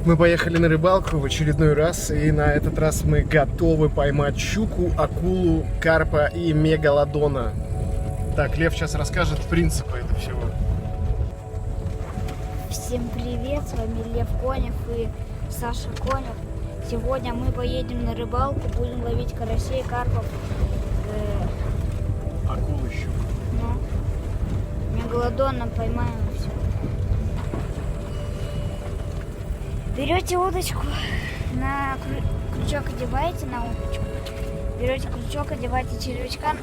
Мы поехали на рыбалку в очередной раз, и на этот раз мы готовы поймать щуку, акулу, карпа и мегалодона. Так, Лев сейчас расскажет принципы этого всего. Всем привет, с вами Лев Конев и Саша Конев. Сегодня мы поедем на рыбалку, будем ловить карасей, карпов, Акулу, щуку. мегалодона поймаем и все. Берете удочку, на крючок одеваете на удочку, берете крючок, одеваете червячка,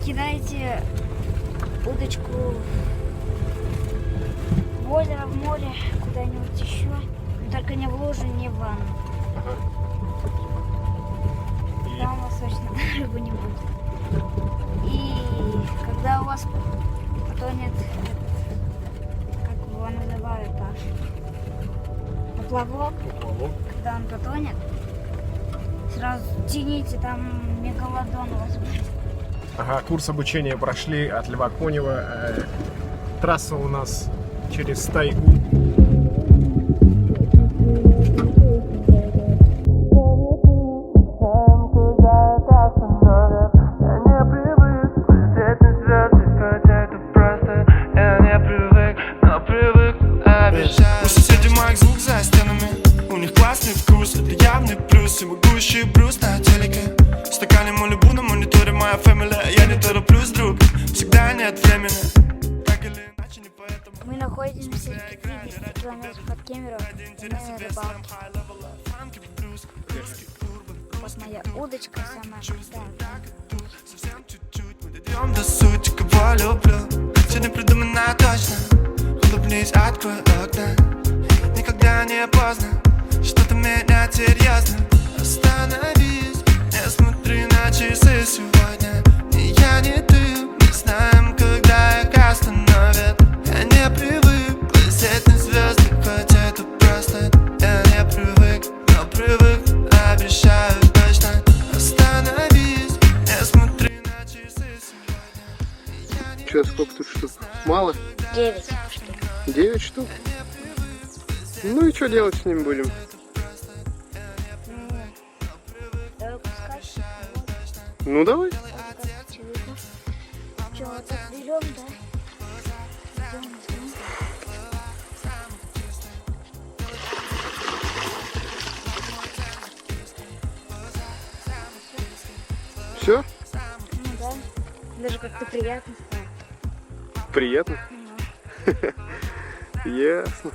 кидаете удочку в озеро, в море, куда-нибудь еще, но только не в лужу, не в ванну. Там у вас точно рыбы не будет. И когда у вас потонет, как его называют, поплавок, когда он потонет, сразу тяните, там мегалодон у вас будет. Ага, курс обучения прошли от Льва Конева. Трасса у нас через тайгу. У соседей моих звук за стенами, у них классный вкус, это явный плюс. Всемогущий Брюс на телеке, в стакане Малибу, на мониторе моя фэмилия. Я не тороплюсь, друг, всегда нет времени. Так или иначе, не поэтому. Мы находимся в 50 километрах от Кемерово, мы на рыбалке. Вот моя удочка самая крутая. Дойдем до сути, кого люблю, сегодня придумано точно. Улыбнись, открой окна, никогда не поздно что-то менять серьезно. Остановись, не смотри на часы сегодня. Ни я, ни ты не знаем, когда их остановят. Я не привык глазеть на звезды, хоть это просто. Я не привык, но привык, обещаю точно. Остановись, не смотри на часы сегодня. Че, сколько тут штук? Мало? 9 штук. 9 штук? Ну и что делать с ними будем? Давай пускать. Ну давай. Что, вот так берем, да? Идем. Все? Ну да. Даже как-то приятно стало. Приятно? Ясно.